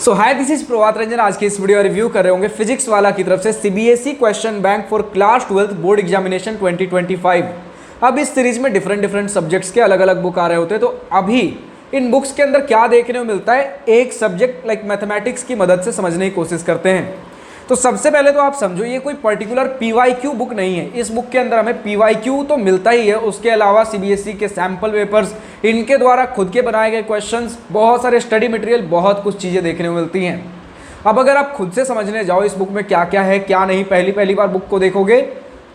So hi, this is Prabhat Ranjan. आज की इस वीडियो रिव्यू कर रहे होंगे फिजिक्स वाला की तरफ से CBSE question bank for class 12 board examination 2025। अब इस सीरीज में डिफरेंट सब्जेक्ट्स के अलग अलग बुक आ रहे होते हैं। तो अभी इन बुक्स के अंदर क्या देखने को मिलता है, एक सब्जेक्ट लाइक मैथमेटिक्स की मदद से समझने की कोशिश करते हैं। तो सबसे पहले तो आप समझो, ये कोई पर्टिकुलर पीवाईक्यू बुक नहीं है। इस बुक के अंदर हमें पीवाईक्यू तो मिलता ही है, उसके अलावा सीबीएसई के सैम्पल पेपर्स, इनके द्वारा खुद के बनाए गए क्वेश्चंस, बहुत सारे स्टडी मटेरियल, बहुत कुछ चीज़ें देखने को मिलती हैं। अब अगर आप खुद से समझने जाओ इस बुक में क्या क्या है क्या नहीं, पहली बार बुक को देखोगे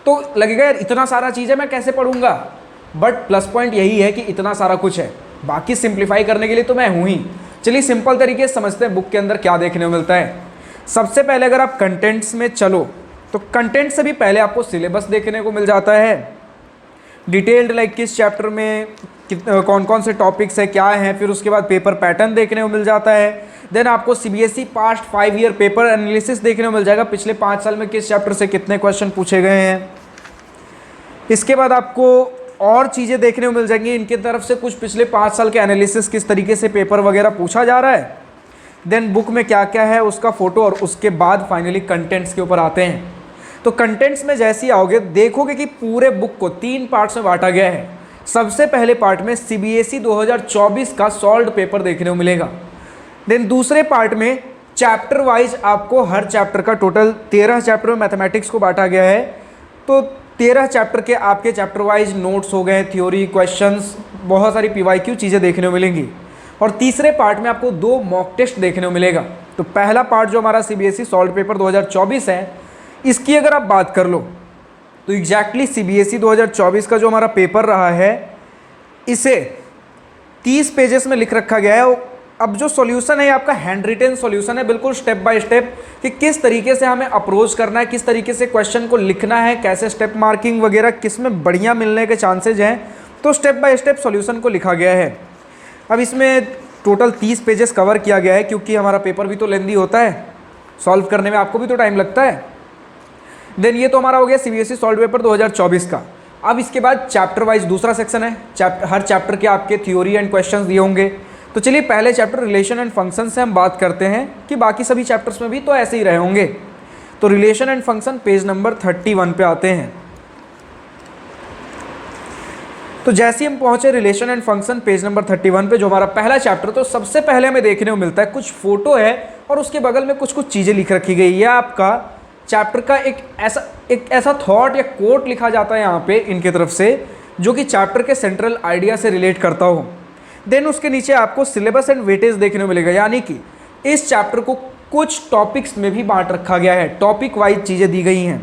तो लगेगा यार इतना सारा चीज़ है, मैं कैसे पढ़ूंगा। बट प्लस पॉइंट यही है कि इतना सारा कुछ है, बाकी सिंप्लीफाई करने के लिए तो मैं हूँ ही। चलिए सिंपल तरीके से समझते हैं बुक के अंदर क्या देखने को मिलता है। सबसे पहले अगर आप कंटेंट्स में चलो तो कंटेंट से भी पहले आपको सिलेबस देखने को मिल जाता है, डिटेल्ड लाइक किस चैप्टर में कौन कौन से टॉपिक्स है क्या हैं। फिर उसके बाद पेपर पैटर्न देखने को मिल जाता है। देन आपको CBSE past 5 year paper analysis देखने को मिल जाएगा, पिछले 5 साल में किस चैप्टर से कितने क्वेश्चन पूछे गए हैं। इसके बाद आपको और चीज़ें देखने को मिल जाएंगी, इनकी तरफ से कुछ पिछले 5 साल के एनालिसिस, किस तरीके से पेपर वगैरह पूछा जा रहा है। देन बुक में क्या क्या है उसका फोटो, और उसके बाद फाइनली कंटेंट्स के ऊपर आते हैं। तो कंटेंट्स में जैसे ही आओगे देखोगे कि पूरे बुक को 3 पार्ट्स में बांटा गया है। सबसे पहले पार्ट में सीबीएसई 2024 का सॉल्व्ड पेपर देखने को मिलेगा। देन दूसरे पार्ट में चैप्टर वाइज आपको हर चैप्टर का टोटल 13 चैप्टर में मैथमेटिक्स को बांटा गया है। तो 13 चैप्टर के आपके चैप्टर वाइज नोट्स हो गए, थ्योरी, क्वेश्चंस, बहुत सारी पीवाईक्यू चीज़ें देखने को मिलेंगी। और तीसरे पार्ट में आपको 2 मॉक टेस्ट देखने को मिलेगा। तो पहला पार्ट जो हमारा सीबीएसई सॉल्व्ड पेपर 2024 है, इसकी अगर आप बात कर लो तो एग्जैक्टली सीबीएसई 2024 का जो हमारा पेपर रहा है, इसे 30 पेजेस में लिख रखा गया है। अब जो सॉल्यूशन है आपका हैंड रिटेन सॉल्यूशन है, बिल्कुल स्टेप बाय स्टेप कि किस तरीके से हमें अप्रोच करना है, किस तरीके से क्वेश्चन को लिखना है, कैसे स्टेप मार्किंग वगैरह किस में बढ़िया मिलने के चांसेज हैं। तो स्टेप बाय स्टेप सॉल्यूशन को लिखा गया है। अब इसमें टोटल 30 पेजेस कवर किया गया है, क्योंकि हमारा पेपर भी तो लेंदी होता है, सॉल्व करने में आपको भी तो टाइम लगता है। देन ये तो हमारा हो गया सीबीएसई सॉल्व पेपर 2024 का। अब इसके बाद चैप्टर वाइज दूसरा सेक्शन है, हर चैप्टर के आपके थ्योरी एंड क्वेश्चंस दिए होंगे। तो चलिए पहले चैप्टर रिलेशन एंड फंक्शन से हम बात करते हैं कि बाकी सभी चैप्टर्स में भी तो ऐसे ही रहे होंगे। तो relation and function page number 31 पे आते हैं। तो जैसे हम पहुंचे relation and function page number 31 पे, जो हमारा पहला चैप्टर, तो सबसे पहले हमें देखने को मिलता है कुछ फोटो है और उसके बगल में कुछ चीज़ें लिख रखी गई है। आपका चैप्टर का एक ऐसा थॉट या कोट लिखा जाता है यहाँ पे इनके तरफ से, जो कि चैप्टर के सेंट्रल आइडिया से रिलेट करता हो। देन उसके नीचे आपको सिलेबस एंड वेटेज देखने को मिलेगा, यानी कि इस चैप्टर को कुछ टॉपिक्स में भी बांट रखा गया है, टॉपिक वाइज चीज़ें दी गई हैं।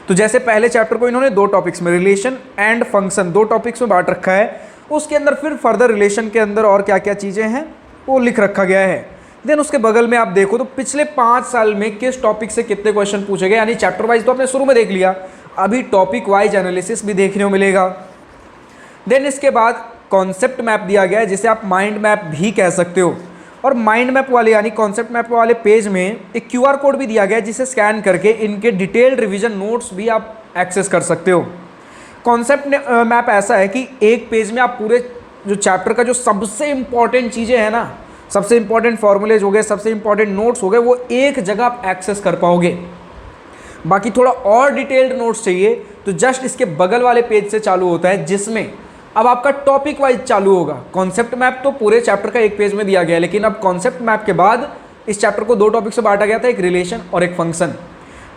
तो जैसे पहले चैप्टर को इन्होंने 2 टॉपिक्स में, रिलेशन एंड फंक्शन, 2 टॉपिक्स में बांट रखा है। उसके अंदर फिर फर्दर रिलेशन के अंदर और क्या क्या चीज़ें हैं वो लिख रखा गया है। देन उसके बगल में आप देखो तो पिछले 5 साल में किस टॉपिक से कितने क्वेश्चन पूछे गए, यानी चैप्टर वाइज तो आपने शुरू में देख लिया, अभी टॉपिक वाइज एनालिसिस भी देखने को मिलेगा। देन इसके बाद कॉन्सेप्ट मैप दिया गया है, जिसे आप माइंड मैप भी कह सकते हो। और माइंड मैप वाले यानी कॉन्सेप्ट मैप वाले पेज में एक क्यूआर कोड भी दिया गया है, जिसे स्कैन करके इनके डिटेल्ड रिवीजन नोट्स भी आप एक्सेस कर सकते हो। कॉन्सेप्ट मैप ऐसा है कि एक पेज में आप पूरे जो चैप्टर का जो सबसे इंपॉर्टेंट चीज़ें हैं ना, सबसे इंपॉर्टेंट फॉर्मूलेज हो गए, सबसे इंपॉर्टेंट नोट्स हो गए, वो एक जगह आप एक्सेस कर पाओगे। बाकी थोड़ा और डिटेल्ड नोट्स चाहिए तो जस्ट इसके बगल वाले पेज से चालू होता है, जिसमें अब आपका टॉपिक वाइज चालू होगा। कॉन्सेप्ट मैप तो पूरे चैप्टर का एक पेज में दिया गया है, लेकिन अब कॉन्सेप्ट मैप के बाद इस चैप्टर को 2 टॉपिक से बांटा गया था, एक रिलेशन और एक फंक्शन।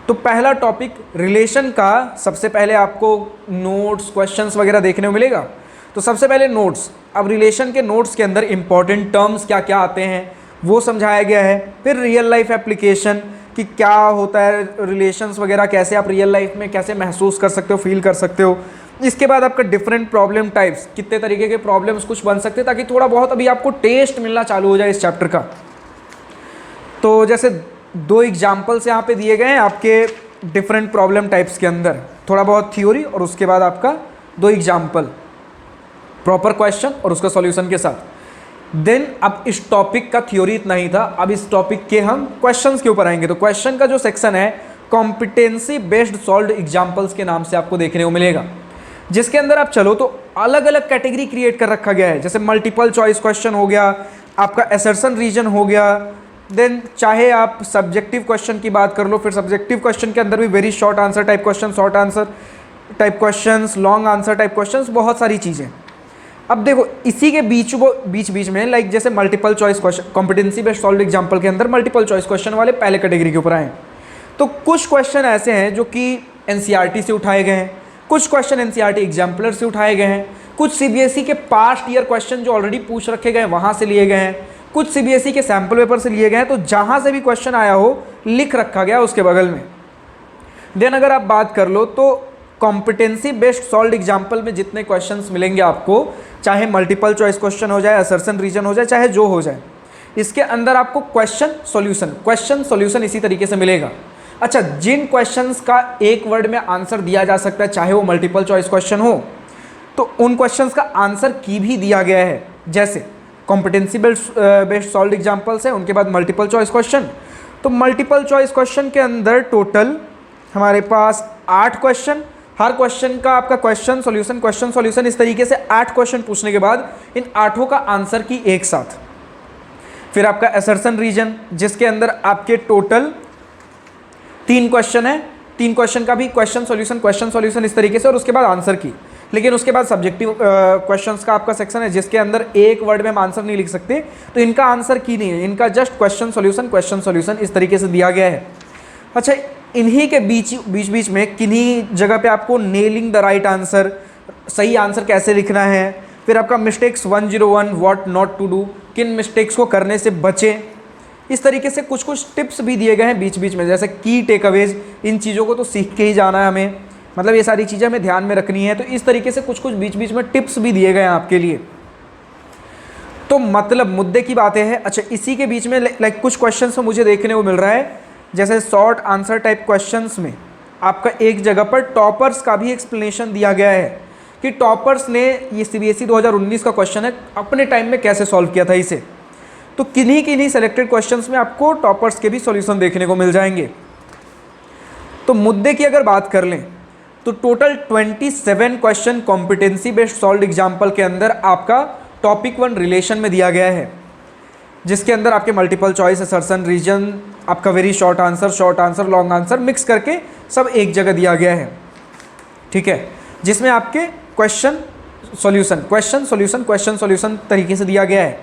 तो पहला टॉपिक रिलेशन का, सबसे पहले आपको नोट्स, क्वेश्चंस वगैरह देखने को मिलेगा। तो सबसे पहले नोट्स, अब रिलेशन के नोट्स के अंदर इंपॉर्टेंट टर्म्स क्या क्या आते हैं वो समझाया गया है। फिर रियल लाइफ एप्लीकेशन कि क्या होता है रिलेशंस वगैरह, कैसे आप रियल लाइफ में कैसे महसूस कर सकते हो, फील कर सकते हो। इसके बाद आपका डिफरेंट प्रॉब्लम टाइप्स, कितने तरीके के प्रॉब्लम्स कुछ बन सकते हैं, ताकि थोड़ा बहुत अभी आपको टेस्ट मिलना चालू हो जाए इस चैप्टर का। तो जैसे 2 एग्जाम्पल्स यहाँ पे दिए गए हैं आपके डिफरेंट प्रॉब्लम टाइप्स के अंदर, थोड़ा बहुत थ्योरी और उसके बाद आपका 2 एग्जाम्पल, प्रॉपर क्वेश्चन और उसका सॉल्यूशन के साथ। देन अब इस टॉपिक का थ्योरी इतना ही था, अब इस टॉपिक के हम क्वेश्चंस के ऊपर आएंगे। तो क्वेश्चन का जो सेक्शन है कॉम्पिटेंसी बेस्ड सॉल्व्ड एग्जाम्पल्स के नाम से आपको देखने को मिलेगा, जिसके अंदर आप चलो तो अलग अलग कैटेगरी क्रिएट कर रखा गया है। जैसे मल्टीपल चॉइस क्वेश्चन हो गया, आपका असर्शन रीजन हो गया, देन चाहे आप सब्जेक्टिव क्वेश्चन की बात कर लो, फिर सब्जेक्टिव क्वेश्चन के अंदर भी very short answer type question, short answer type questions, long answer type questions, बहुत सारी चीज़ें। अब देखो इसी के बीच में लाइक जैसे multiple choice question, competency based solve example के अंदर मल्टीपल चॉइस क्वेश्चन वाले पहले कैटेगरी के ऊपर आए। तो कुछ क्वेश्चन ऐसे हैं जो कि एनसीईआरटी से उठाए गए हैं, कुछ क्वेश्चन एनसीईआरटी एग्जाम्पलर से उठाए गए हैं, कुछ सीबीएसई के पास्ट ईयर क्वेश्चन जो ऑलरेडी पूछ रखे गए वहाँ से लिए गए हैं, कुछ सीबीएसई के सैम्पल पेपर से लिए गए हैं। तो जहाँ से भी क्वेश्चन आया हो लिख रखा गया उसके बगल में। देन अगर आप बात कर लो तो कॉम्पिटेंसी बेस्ड सॉल्व एग्जाम्पल में जितने क्वेश्चंस मिलेंगे आपको, चाहे मल्टीपल चॉइस क्वेश्चन हो जाए, असर्शन रीजन हो जाए, चाहे जो हो जाए, इसके अंदर आपको क्वेश्चन सॉल्यूशन इसी तरीके से मिलेगा। अच्छा, जिन क्वेश्चंस का एक वर्ड में आंसर दिया जा सकता है, चाहे वो मल्टीपल चॉइस क्वेश्चन हो, तो उन क्वेश्चंस का आंसर की भी दिया गया है। जैसे कॉम्पिटेंसी बेस्ड सॉल्व एग्जाम्पल्स है, उनके बाद मल्टीपल चॉइस क्वेश्चन। तो मल्टीपल चॉइस क्वेश्चन के अंदर टोटल हमारे पास 8 क्वेश्चन, हर क्वेश्चन का आपका क्वेश्चन सॉल्यूशन इस तरीके से 8 क्वेश्चन पूछने के बाद इन 8 का आंसर की एक साथ। फिर आपका असर्शन रीजन जिसके अंदर आपके टोटल 3 क्वेश्चन है, 3 क्वेश्चन का भी क्वेश्चन सॉल्यूशन इस तरीके से, और उसके बाद आंसर की। लेकिन उसके बाद सब्जेक्टिव क्वेश्चंस का आपका सेक्शन है जिसके अंदर एक वर्ड में हम आंसर नहीं लिख सकते, तो इनका आंसर की नहीं है, इनका जस्ट क्वेश्चन सॉल्यूशन इस तरीके से दिया गया है। अच्छा, इन्हीं के बीच में किन्हीं जगह पे आपको नेलिंग द राइट आंसर, सही आंसर कैसे लिखना है, फिर आपका mistakes 101 what not to do, किन मिस्टेक्स को करने से बचें, इस तरीके से कुछ टिप्स भी दिए गए हैं बीच में। जैसे की टेकअवेज, इन चीज़ों को तो सीख के ही जाना है हमें, मतलब ये सारी चीज़ें हमें ध्यान में रखनी है। तो इस तरीके से कुछ बीच में टिप्स भी दिए गए हैं आपके लिए। तो मतलब मुद्दे की बातें हैं। अच्छा, इसी के बीच में लाइक कुछ क्वेश्चन तो मुझे देखने को मिल रहा है, जैसे शॉर्ट आंसर टाइप क्वेश्चंस में आपका एक जगह पर टॉपर्स का भी एक्सप्लेनेशन दिया गया है कि टॉपर्स ने, ये सीबीएसई 2019 का क्वेश्चन है, अपने टाइम में कैसे सॉल्व किया था इसे। तो किन्हीं सेलेक्टेड क्वेश्चंस में आपको टॉपर्स के भी सॉल्यूशन देखने को मिल जाएंगे। तो मुद्दे की अगर बात कर लें तो total 27 question competency based solve example के अंदर आपका टॉपिक 1 रिलेशन में दिया गया है, जिसके अंदर आपके मल्टीपल चॉइस, असर्शन रीजन, आपका very short answer, long answer mix करके सब एक जगह दिया गया है। ठीक है, जिसमें आपके क्वेश्चन सॉल्यूशन तरीके से दिया गया है।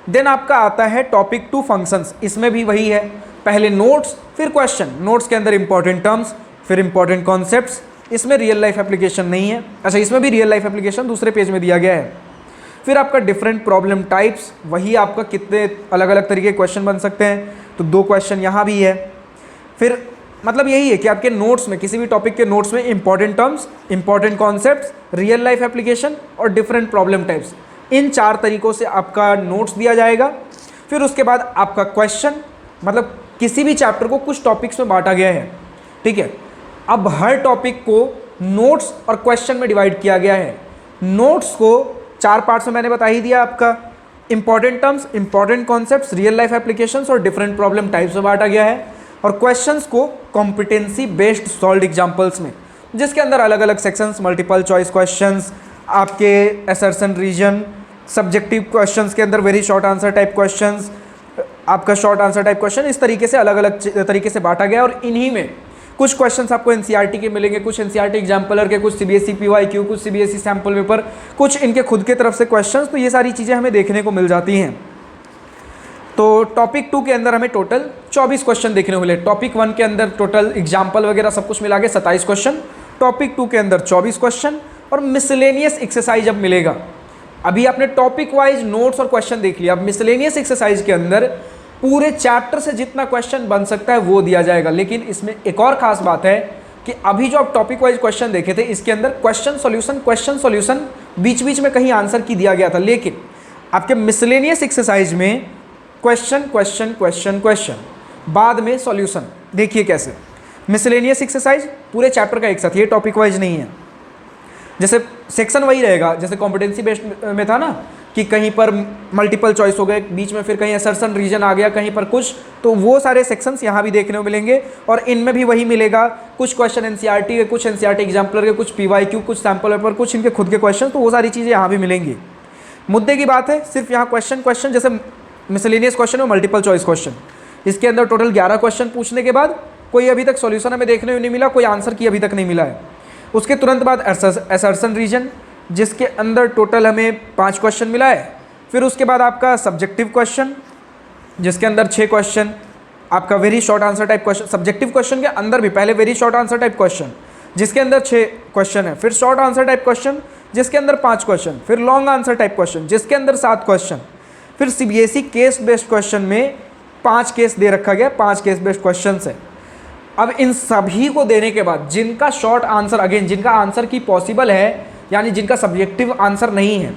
देन आपका आता है टॉपिक 2 फंक्शंस, इसमें भी वही है, पहले नोट्स फिर क्वेश्चन, नोट्स के अंदर इंपॉर्टेंट टर्म्स फिर इंपॉर्टेंट कॉन्सेप्ट्स, इसमें रियल लाइफ एप्लीकेशन नहीं है। अच्छा, इसमें भी रियल लाइफ एप्लीकेशन दूसरे पेज में दिया गया है। फिर आपका डिफरेंट प्रॉब्लम टाइप्स, वही आपका कितने अलग अलग तरीके के क्वेश्चन बन सकते हैं, तो 2 क्वेश्चन यहाँ भी है। फिर मतलब यही है कि आपके नोट्स में, किसी भी टॉपिक के नोट्स में important terms, important concepts, real life application और डिफरेंट प्रॉब्लम टाइप्स, इन 4 तरीकों से आपका नोट्स दिया जाएगा। फिर उसके बाद आपका क्वेश्चन, मतलब किसी भी चैप्टर को कुछ टॉपिक्स में बांटा गया है। ठीक है, अब हर टॉपिक को नोट्स और क्वेश्चन में डिवाइड किया गया है। नोट्स को 4 पार्ट्स में मैंने बता ही दिया, आपका important terms, important concepts, real life applications और डिफरेंट प्रॉब्लम टाइप्स में बांटा गया है। और क्वेश्चंस को कॉम्पिटेंसी बेस्ड सॉल्व एग्जाम्पल्स में, जिसके अंदर अलग अलग सेक्शंस, मल्टीपल चॉइस क्वेश्चंस, आपके असर्शन रीजन, सब्जेक्टिव क्वेश्चंस के अंदर very short answer type questions, आपका शॉर्ट आंसर टाइप क्वेश्चन, इस तरीके से अलग अलग तरीके से बांटा गया। और इन्हीं में कुछ क्वेश्चंस आपको एनसीईआरटी के मिलेंगे, कुछ एनसीईआरटी एग्जाम्पलर के, कुछ सीबीएसई पीवाईक्यू, कुछ सीबीएसई सैम्पल पेपर, कुछ इनके खुद के तरफ से क्वेश्चंस। तो ये सारी चीज़ें हमें देखने को मिल जाती हैं। तो टॉपिक 2 के अंदर हमें टोटल 24 क्वेश्चन देखने को मिले। टॉपिक 1 के अंदर टोटल एग्जाम्पल वगैरह सब कुछ मिला के 27 क्वेश्चन, टॉपिक 2 के अंदर 24 क्वेश्चन और मिसलेनियस एक्सरसाइज अब मिलेगा। अभी आपने टॉपिक वाइज नोट्स और क्वेश्चन देख लिया, अब मिसलेनियस एक्सरसाइज के अंदर पूरे चैप्टर से जितना क्वेश्चन बन सकता है वो दिया जाएगा। लेकिन इसमें एक और खास बात है कि अभी जो आप टॉपिक वाइज क्वेश्चन देखे थे, इसके अंदर क्वेश्चन सॉल्यूशन बीच में कहीं आंसर की दिया गया था, लेकिन आपके मिसलेनियस एक्सरसाइज में क्वेश्चन बाद में सॉल्यूशन। देखिए कैसे मिसलेनियस एक्सरसाइज पूरे चैप्टर का एक साथ, ये टॉपिक वाइज नहीं है। जैसे सेक्शन वही रहेगा जैसे कॉम्पिटेंसी बेस्ड में था ना, कि कहीं पर मल्टीपल चॉइस हो गए, बीच में फिर कहीं असर्शन रीजन आ गया, कहीं पर कुछ, तो वो सारे सेक्शंस यहाँ भी देखने को मिलेंगे। और इनमें भी वही मिलेगा, कुछ क्वेश्चन एनसीईआरटी के, कुछ एनसीईआरटी एग्जाम्पलर के, कुछ पीवाईक्यू, कुछ सैम्पल पेपर, कुछ इनके खुद के क्वेश्चन, तो वो सारी चीज़ें यहाँ भी मिलेंगी। मुद्दे की बात है सिर्फ यहाँ क्वेश्चन जैसे मिसलेनियस क्वेश्चन और मल्टीपल चॉइस क्वेश्चन, इसके अंदर टोटल 11 क्वेश्चन पूछने के बाद कोई अभी तक सॉल्यूशन हमें देखने को नहीं मिला, कोई आंसर की अभी तक नहीं मिला है। उसके तुरंत बाद असर्शन रीजन, जिसके अंदर टोटल हमें 5 क्वेश्चन मिला है। फिर उसके बाद आपका सब्जेक्टिव क्वेश्चन, जिसके अंदर 6 क्वेश्चन, आपका very short answer type question, subjective question के अंदर भी पहले very short answer type question जिसके अंदर 6 क्वेश्चन है, फिर शॉर्ट आंसर टाइप क्वेश्चन जिसके अंदर 5 क्वेश्चन, फिर लॉन्ग आंसर टाइप क्वेश्चन जिसके अंदर 7 क्वेश्चन, फिर सीबीएसई केस बेस्ड क्वेश्चन में 5 केस दे रखा गया, 5 केस बेस्ड क्वेश्चन है। अब इन सभी को देने के बाद जिनका शॉर्ट आंसर, अगेन जिनका आंसर की पॉसिबल है, यानी जिनका सब्जेक्टिव आंसर नहीं है,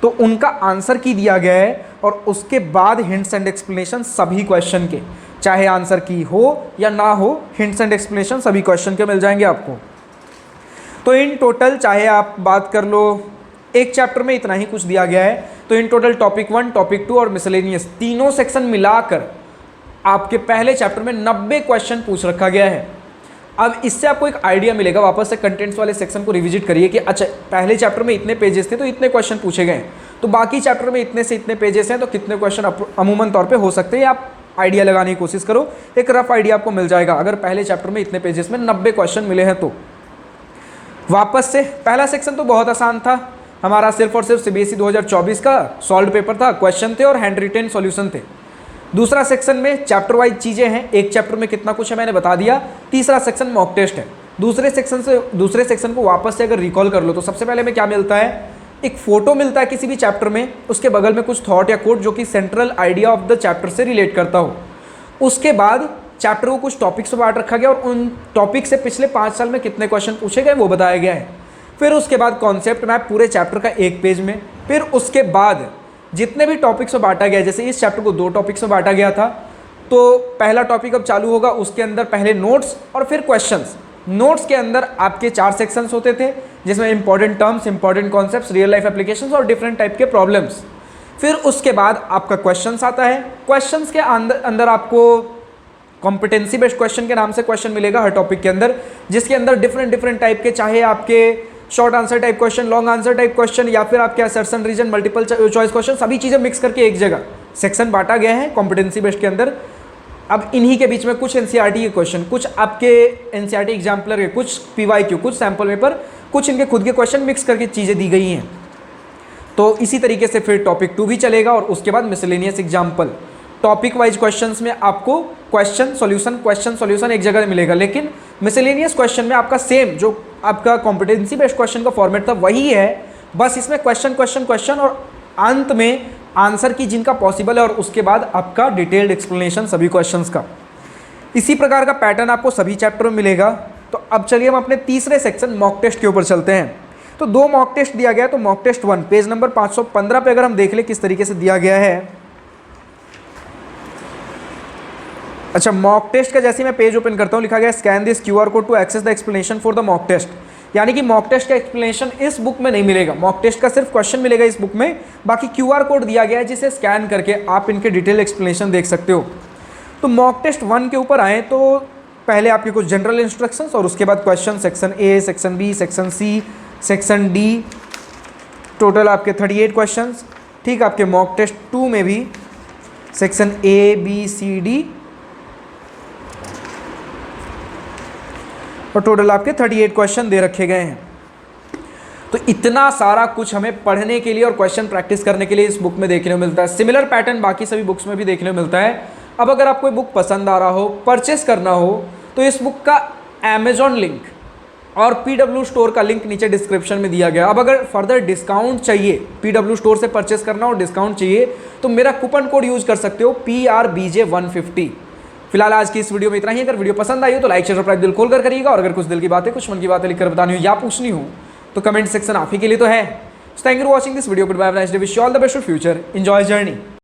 तो उनका आंसर की दिया गया है और उसके बाद हिंट्स एंड एक्सप्लेनेशन सभी क्वेश्चन के, चाहे आंसर की हो या ना हो, हिंट्स एंड एक्सप्लेनेशन सभी क्वेश्चन के मिल जाएंगे आपको। तो इन टोटल चाहे आप बात कर लो, एक चैप्टर में इतना ही कुछ दिया गया है, तो इन टोटल टॉपिक 1, टॉपिक 2 और मिसलेनियस तीनों सेक्शन मिलाकर आपके पहले चैप्टर में 90 क्वेश्चन पूछ रखा गया है। अब इससे आपको एक आइडिया मिलेगा, वापस से कंटेंट्स वाले सेक्शन को रिविजिट करिए कि अच्छा पहले चैप्टर में इतने पेजेस थे तो इतने क्वेश्चन पूछे गए, तो बाकी चैप्टर में इतने से इतने पेजेस हैं तो कितने क्वेश्चन अमूमन तौर पे हो सकते हैं। आप आइडिया लगाने की कोशिश करो, एक रफ आइडिया आपको मिल जाएगा अगर पहले चैप्टर में इतने पेजेस में 90 क्वेश्चन मिले हैं तो। वापस से पहला सेक्शन तो बहुत आसान था हमारा, सिर्फ और सिर्फ सीबीएसई 2024 का सॉल्व पेपर था, क्वेश्चन थे और हैंड रिटेन सॉल्यूशन थे। दूसरा सेक्शन में चैप्टर वाइज चीज़ें हैं, एक चैप्टर में कितना कुछ है मैंने बता दिया। तीसरा सेक्शन मॉक टेस्ट है। दूसरे सेक्शन को वापस से अगर रिकॉल कर लो तो सबसे पहले में क्या मिलता है, एक फोटो मिलता है किसी भी चैप्टर में, उसके बगल में कुछ थॉट या कोट जो कि central idea of the chapter से रिलेट करता हो। उसके बाद चैप्टर को कुछ टॉपिक्स में बांट रखा गया और उन टॉपिक से पिछले 5 साल में कितने क्वेश्चन पूछे गए वो बताया गया है। फिर उसके बाद कॉन्सेप्ट मैप पूरे चैप्टर का एक पेज में। फिर उसके बाद जितने भी टॉपिक्स में बांटा गया, जैसे इस चैप्टर को 2 टॉपिक्स में बांटा गया था, तो पहला टॉपिक अब चालू होगा, उसके अंदर पहले नोट्स और फिर क्वेश्चंस। नोट्स के अंदर आपके 4 सेक्शंस होते थे, जिसमें important terms, important concepts, real life applications और डिफरेंट टाइप के प्रॉब्लम्स। फिर उसके बाद आपका क्वेश्चंस आता है। क्वेश्चंस के अंदर आपको कॉम्पिटेंसी बेस्ड क्वेश्चन के नाम से क्वेश्चन मिलेगा हर टॉपिक के अंदर, जिसके अंदर डिफरेंट टाइप के, चाहे आपके short answer type question, long answer type question या फिर आपके assertion reason, multiple choice question, सभी चीज़ें मिक्स करके एक जगह सेक्शन बांटा गया है कॉम्पिटेंसी बेस्ड के अंदर। अब इन्हीं के बीच में कुछ एनसीईआरटी के क्वेश्चन, कुछ आपके एनसीईआरटी एग्जाम्पलर के, कुछ पीवाईक्यू, कुछ सैम्पल पेपर, कुछ इनके खुद के क्वेश्चन मिक्स करके चीज़ें दी गई हैं। तो इसी तरीके से फिर टॉपिक 2 भी चलेगा और उसके बाद miscellaneous example. Topic wise questions में आपको क्वेश्चन सॉल्यूशन एक जगह मिलेगा, लेकिन मिसलेनियस क्वेश्चन में आपका सेम जो आपका कॉम्पिटेंसी बेस्ड क्वेश्चन का फॉर्मेट था वही है, बस इसमें क्वेश्चन और अंत में आंसर की जिनका पॉसिबल है और उसके बाद आपका डिटेल्ड एक्सप्लेनेशन सभी क्वेश्चंस का। इसी प्रकार का पैटर्न आपको सभी चैप्टर में मिलेगा। तो अब चलिए हम अपने तीसरे सेक्शन मॉक टेस्ट के ऊपर चलते हैं। तो 2 मॉक टेस्ट दिया गया है, तो मॉक टेस्ट 1 पेज नंबर 515 पे अगर हम देख ले किस तरीके से दिया गया है। अच्छा, मॉक टेस्ट का जैसे मैं पेज ओपन करता हूँ, लिखा गया scan this QR code to access the explanation for the mock test, यानी कि मॉक टेस्ट का एक्सप्लेनेशन इस बुक में नहीं मिलेगा, मॉक टेस्ट का सिर्फ क्वेश्चन मिलेगा इस बुक में, बाकी QR कोड दिया गया है जिसे स्कैन करके आप इनके डिटेल एक्सप्लेनेशन देख सकते हो। तो मॉक टेस्ट 1 के ऊपर आए तो पहले आपके कुछ जनरल इंस्ट्रक्शंस और उसके बाद question, section A, section B, section C, section D, total आपके 38 क्वेश्चंस। ठीक, आपके मॉक टेस्ट 2 में भी section A, B, C, D और टोटल आपके 38 क्वेश्चन दे रखे गए हैं। तो इतना सारा कुछ हमें पढ़ने के लिए और क्वेश्चन प्रैक्टिस करने के लिए इस बुक में देखने को मिलता है। सिमिलर पैटर्न बाकी सभी बुक्स में भी देखने को मिलता है। अब अगर आपको बुक पसंद आ रहा हो, परचेस करना हो, तो इस बुक का अमेजॉन लिंक और PW स्टोर का लिंक नीचे डिस्क्रिप्शन में दिया गया। अब अगर फर्दर डिस्काउंट चाहिए, PW स्टोर से परचेस करना और डिस्काउंट चाहिए, तो मेरा कूपन कोड यूज कर सकते हो PRBJ150। फिलहाल आज की इस वीडियो में इतना ही। अगर वीडियो पसंद आई हो तो लाइक शेयर सब्सक्राइब दिल खोल कर करिएगा, और अगर कुछ दिल की बातें, कुछ मन की बातें लिखकर बतानी हो या पूछनी हो तो कमेंट सेक्शन आप ही के लिए तो है। Thank you for watching this video. Good bye, nice day, wish you all the best for future, enjoy journey.